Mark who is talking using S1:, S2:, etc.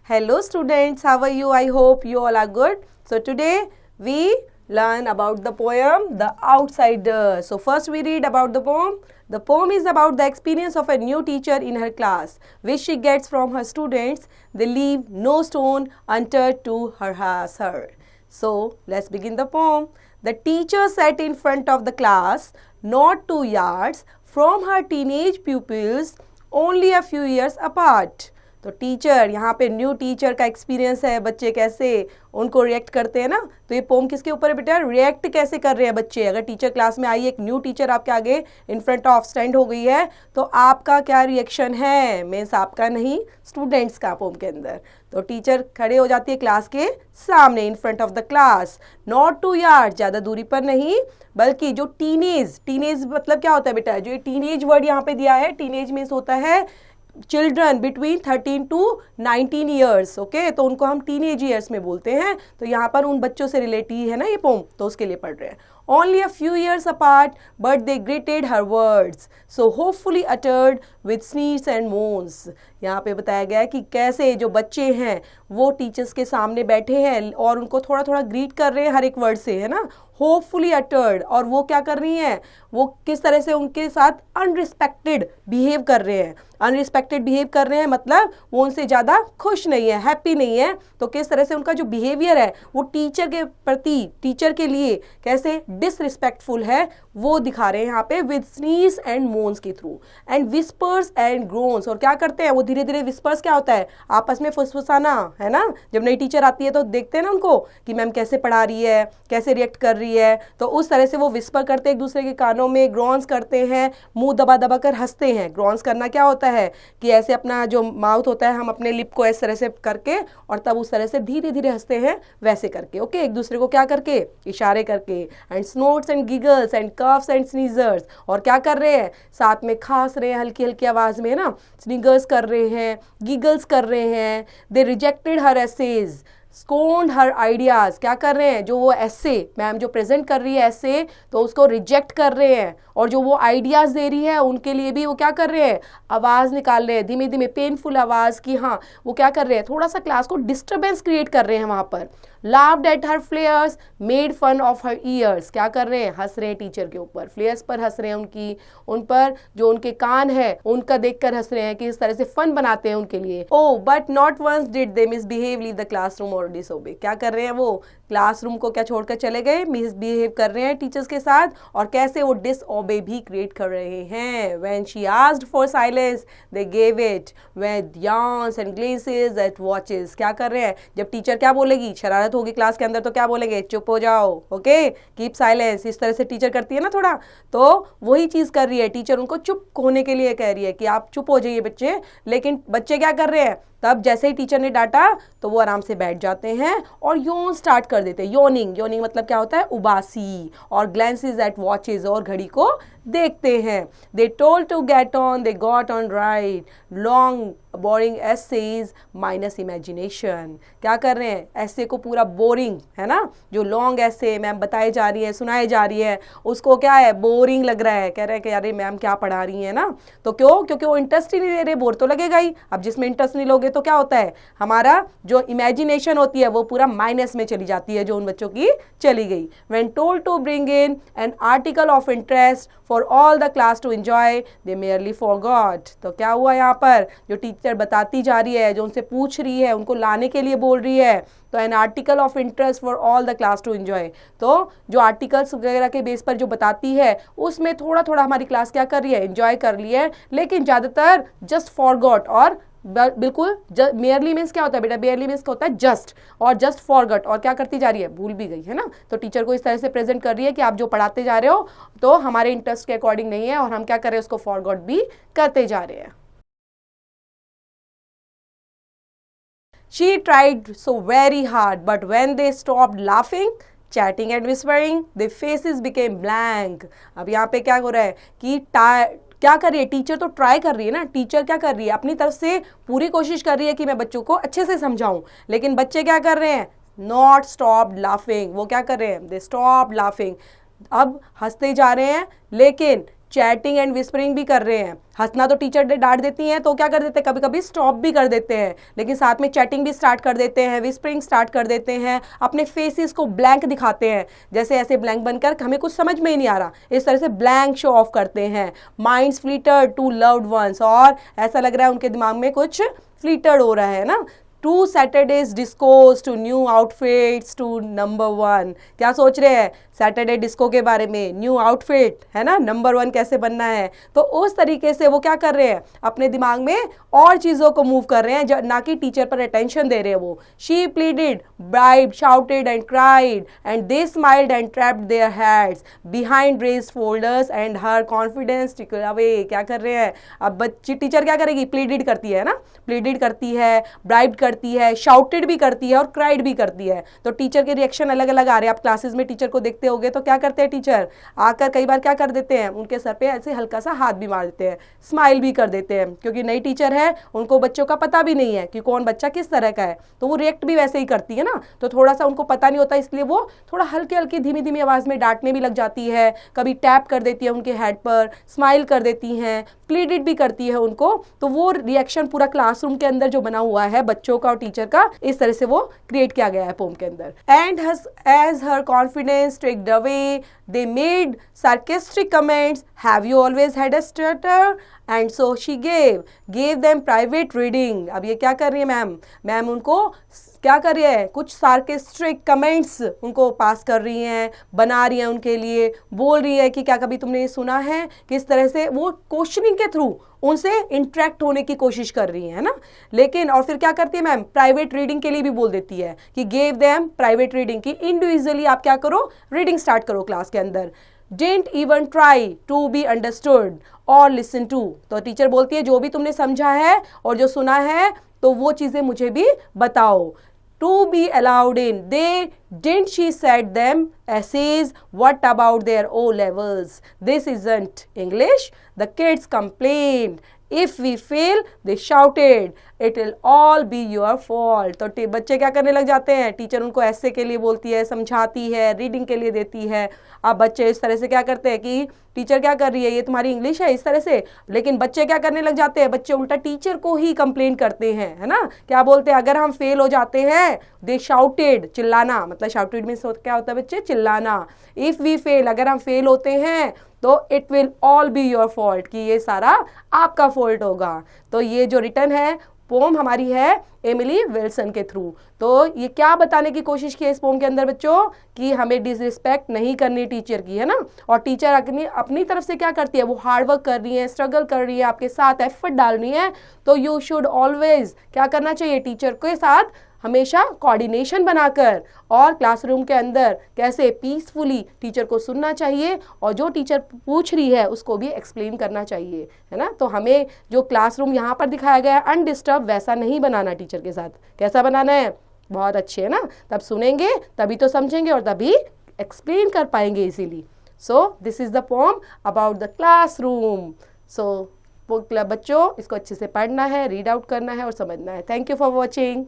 S1: Hello students, how are you? I hope you all are good. So today we learn about the poem The Outsider. So first we read about the poem. The poem is about the experience of a new teacher in her class, which she gets from her students. They leave no stone unturned to harass her. So let's begin the poem. The teacher sat in front of the class, not 2 yards from her teenage pupils, only a few years apart. तो teacher, यहाँ पे new teacher का experience है, बच्चे कैसे उनको react करते हैं ना। तो ये पोम किसके ऊपर है बेटा? रिएक्ट कैसे कर रहे हैं बच्चे। अगर टीचर क्लास में आई, एक न्यू टीचर आपके आगे इन फ्रंट ऑफ स्टैंड हो गई है, तो आपका क्या रिएक्शन है? मीन्स आपका नहीं, स्टूडेंट्स का पोम के अंदर। तो टीचर खड़े हो जाती है क्लास के सामने, in front of the class, not 2 yard, ज़्यादा दूरी पर नहीं, बल्कि जो टीनेज मतलब क्या होता है बेटा? जो ये टीनेज वर्ड यहाँ पे दिया है, टीनेज मीन्स होता है children between 13 to 19 years. Okay, तो उनको हम टीनेज ईयर्स में बोलते हैं। तो यहाँ पर उन बच्चों से रिलेटेड है ना ये पोम, तो उसके लिए पढ़ रहे हैं। Only a few years apart, but they greeted her words, so hopefully uttered with sneers and moans. यहाँ पे बताया गया है कि कैसे जो बच्चे हैं वो टीचर्स के सामने बैठे हैं और उनको थोड़ा थोड़ा ग्रीट कर रहे हैं हर एक वर्ड से, है ना, होपफुली अटर्ड। और वो क्या कर रही हैं, वो किस तरह से उनके साथ अनरिस्पेक्टेड बिहेव कर रहे हैं। अनरिस्पेक्टेड बिहेव कर रहे हैं मतलब वो उनसे ज़्यादा खुश नहीं है, हैप्पी नहीं है। तो किस तरह से उनका जो बिहेवियर है वो टीचर के प्रति, टीचर के लिए कैसे डिसरिस्पेक्टफुल है, वो दिखा रहे हैं यहाँ पे विद स्नीज एंड मोन्स के थ्रू, एंड विस्पर्स एंड ग्रोन्स। और क्या करते हैं वो धीरे धीरे, विस्पर्स क्या होता है? आपस में फुसफुसाना, है ना। जब नई टीचर आती है तो देखते हैं ना उनको कि मैम कैसे पढ़ा रही है, कैसे रिएक्ट कर रही है, तो उस तरह से वो विस्पर करते हैं एक दूसरे के कानों में, ग्रॉन्स करते हैं, मुंह दबा दबा कर हंसते हैं। ग्रॉन्स करना क्या होता है कि ऐसे अपना जो माउथ होता है, हम अपने लिप को इस तरह से करके और तब उस तरह से धीरे धीरे हंसते हैं, वैसे करके। ओके, एक दूसरे को क्या करके? इशारे करके। And snots and giggles and coughs and sneezers, और क्या कर रहे हैं? साथ में खांस रहे हैं हल्की हल्की आवाज में, है ना, स्नीगर्स कर रहे हैं, गिगल्स कर रहे हैं। They rejected her essays, scorned her ideas. क्या कर रहे हैं? जो वो ऐसे मैम जो प्रेजेंट कर रही है ऐसे, तो उसको रिजेक्ट कर रहे हैं। और जो वो आइडियाज दे रही है उनके लिए भी वो क्या कर रहे हैं? आवाज़ निकाल रहे हैं, धीमे धीमे पेनफुल आवाज़ की। हाँ, वो क्या कर रहे हैं? थोड़ा सा क्लास को डिस्टर्बेंस क्रिएट कर रहे हैं वहाँ पर। Laughed at her flairs, made fun of her ears. क्या कर रहे हैं? हंस रहे हैं टीचर के ऊपर, फ्लेयर्स पर हंस रहे हैं, उनकी, उन पर जो उनके कान है उनका देखकर हंस रहे हैं कि इस तरह से फन बनाते हैं उनके लिए। Oh but not once did they misbehave, leave the classroom or disobey. क्या कर रहे हैं वो? क्लासरूम को क्या छोड़कर चले गए? मिसबिहेव कर रहे हैं टीचर्स के साथ, और कैसे वो डिसओबे भी क्रिएट कर रहे हैं। When she asked for silence they gave it with yawns and glances at watches. क्या कर रहे हैं? जब टीचर क्या बोलेगी, शरारत होगी क्लास के अंदर, तो क्या बोलेंगे? चुप हो जाओ, ओके, कीप साइलेंस। इस तरह से टीचर करती है ना थोड़ा, तो वही चीज़ कर रही है टीचर, उनको चुप होने के लिए कह रही है कि आप चुप हो जाइए बच्चे। लेकिन बच्चे क्या कर रहे हैं? तब जैसे ही टीचर ने डांटा तो वो आराम से बैठ जाते हैं और योन स्टार्ट कर देते हैं। योनिंग, योनिंग मतलब क्या होता है? उबासी। और ग्लैंसेस एट वॉचेस, और घड़ी को देखते हैं। They told to get on, they got on right, long boring essays minus imagination. क्या कर रहे हैं? ऐसे को पूरा बोरिंग, है ना, जो लॉन्ग ऐसे मैम बताई जा रही है, सुनाई जा रही है, उसको क्या है? बोरिंग लग रहा है। कह रहे हैं कि अरे मैम क्या पढ़ा रही है ना। तो क्यों? क्योंकि वो इंटरेस्ट ही नहीं ले रहे, बोर तो लगेगा ही। अब जिसमें इंटरेस्ट नहीं लोगे तो क्या होता है? हमारा जो इमेजिनेशन होती है वो पूरा माइनस में चली जाती है, जो उन बच्चों की चली गई। When told to bring in an article of interest for all the class to enjoy, they merely forgot. तो क्या हुआ यहाँ पर? जो टीचर बताती जा रही है, जो उनसे पूछ रही है, उनको लाने के लिए बोल रही है, तो an article of interest for all the class to enjoy. तो जो आर्टिकल्स वगैरह के बेस पर जो बताती है उसमें थोड़ा थोड़ा हमारी क्लास क्या कर रही है? एंजॉय कर रही है, लेकिन ज़्यादातर जस्ट फॉरगॉट और बिल्कुल मेयरली मीन्स क्या होता है बेटा? मेयरली मीन्स क्या होता है? जस्ट, और जस्ट फॉरगॉट, और क्या करती जा रही है? भूल भी गई, है ना। तो टीचर को इस तरह से प्रेजेंट कर रही है कि आप जो पढ़ाते जा रहे हो तो हमारे इंटरेस्ट के अकॉर्डिंग नहीं है, और हम क्या कर रहे हैं? उसको फॉरगॉट भी करते जा रहे हैं। She tried so very hard, but when they stopped laughing, chatting and whispering, their faces became blank. अब यहाँ पे क्या हो रहा है कि क्या कर रही है टीचर? तो ट्राई कर रही है ना, टीचर क्या कर रही है? अपनी तरफ से पूरी कोशिश कर रही है कि मैं बच्चों को अच्छे से समझाऊं, लेकिन बच्चे क्या कर रहे हैं? Not stop laughing. वो क्या कर रहे हैं? They stop laughing. अब हंसते जा रहे हैं, लेकिन चैटिंग एंड विस्परिंग भी कर रहे हैं। हंसना तो टीचर डांट देती हैं तो क्या कर देते हैं, कभी कभी स्टॉप भी कर देते हैं, लेकिन साथ में चैटिंग भी स्टार्ट कर देते हैं, विस्परिंग स्टार्ट कर देते हैं, अपने फेसेस को ब्लैंक दिखाते हैं, जैसे ऐसे ब्लैंक बनकर हमें कुछ समझ में ही नहीं आ रहा, इस तरह से ब्लैंक शो ऑफ करते हैं। माइंड्स फ्लिटर्ड टू लव्ड वंस, और ऐसा लग रहा है उनके दिमाग में कुछ फ्लिटर्ड हो रहा है ना। Two Saturdays discos two new outfits two number 1, क्या सोच रहे हैं सैटरडे डिस्को के बारे में, न्यू आउटफिट है ना, नंबर 1 कैसे बनना है। तो उस तरीके से वो क्या कर रहे हैं, अपने दिमाग में और चीज़ों को मूव कर रहे हैं, ना कि टीचर पर अटेंशन दे रहे हैं वो। She pleaded, bribed, shouted and cried and they smiled and trapped their heads behind raised folders and her confidence tackle away. क्या कर रहे हैं अब बच्ची, टीचर क्या करेगी, प्लीडेड करती है ना, प्लीडेड करती है, ब्राइब्ड करती है, शाउटेड भी करती है और क्राइड भी करती है। तो टीचर के रिएक्शन अलग अलग आ रहे हैं। आप क्लासेस में टीचर को देखते होगे तो क्या करते हैं टीचर, आकर कई बार क्या कर देते हैं, उनके सर पे ऐसे हल्का सा हाथ भी मार देते हैं, स्माइल भी कर देते हैं, क्योंकि नई टीचर है, उनको बच्चों का पता भी नहीं है कि कौन बच्चा किस तरह का है, तो वो रिएक्ट भी वैसे ही करती है ना। तो थोड़ा सा उनको पता नहीं होता, इसलिए वो थोड़ा हल्की हल्की धीमी धीमी आवाज में डांटने भी लग जाती है, कभी टैप कर देती है उनके हेड पर, स्माइल कर देती हैं, प्लीडेड भी करती है उनको। तो वो रिएक्शन पूरा क्लासरूम के अंदर जो बना हुआ है बच्चों का और टीचर का, इस तरह से वो क्रिएट किया गया है पोम के अंदर। And as her confidence tricked away, they made sarcastic comments. Have you always had a stutter? And so she gave them private reading. अब ये क्या कर रही है मैम उनको क्या कर रही है, कुछ सार्केस्ट्रिक कमेंट्स उनको पास कर रही हैं, बना रही हैं उनके लिए, बोल रही है कि क्या कभी तुमने ये सुना है, किस तरह से वो क्वेश्चनिंग के थ्रू उनसे इंटरेक्ट होने की कोशिश कर रही है ना। लेकिन और फिर क्या करती है मैम, प्राइवेट रीडिंग के लिए भी बोल देती है कि गेव देम प्राइवेट रीडिंग, की इंडिविजुअली आप क्या करो, रीडिंग स्टार्ट करो क्लास के अंदर। Didn't even try to be understood or listen to, तो टीचर बोलती है जो भी तुमने समझा है और जो सुना है तो वो चीजें मुझे भी बताओ। To be allowed in, they didn't she said them essays, what about their O levels, this isn't English, the kids complained, if we fail they shouted, it will all be your fault। तो बच्चे क्या करने लग जाते हैं, teacher उनको ऐसे के लिए बोलती है, समझाती है, रीडिंग के लिए देती है। अब बच्चे इस तरह से क्या करते हैं कि टीचर क्या कर रही है, ये तुम्हारी इंग्लिश है, इस तरह से। लेकिन बच्चे क्या करने लग जाते हैं, बच्चे उल्टा टीचर को ही कंप्लेन करते हैं, है ना। क्या बोलते हैं, अगर हम फेल हो जाते हैं, दे शाउटेड, चिल्लाना, मतलब शाउटेड में क्या होता है बच्चे, चिल्लाना। इफ वी फेल, अगर हम फेल होते हैं तो it will all be your fault, कि ये सारा आपका फॉल्ट होगा। तो ये जो रिटर्न है पोम हमारी है एमिली विल्सन के थ्रू। तो ये क्या बताने की कोशिश की है इस पोम के अंदर बच्चों, कि हमें डिसरिस्पेक्ट नहीं करनी टीचर की, है ना। और टीचर अपनी तरफ से क्या करती है, वो हार्डवर्क कर रही है, स्ट्रगल कर रही है, आपके साथ एफर्ट डाल रही है। तो यू शुड ऑलवेज क्या करना चाहिए, टीचर के साथ हमेशा कोऑर्डिनेशन बनाकर और क्लासरूम के अंदर कैसे पीसफुली टीचर को सुनना चाहिए और जो टीचर पूछ रही है उसको भी एक्सप्लेन करना चाहिए, है ना। तो हमें जो क्लासरूम यहाँ पर दिखाया गया है अनडिस्टर्ब, वैसा नहीं बनाना टीचर के साथ। कैसा बनाना है, बहुत अच्छे, है ना। तब सुनेंगे तभी तो समझेंगे और तभी एक्सप्लेन कर पाएंगे easily. So this is the poem about the classroom. So बच्चों इसको अच्छे से पढ़ना है, रीड आउट करना है और समझना है। Thank you for watching.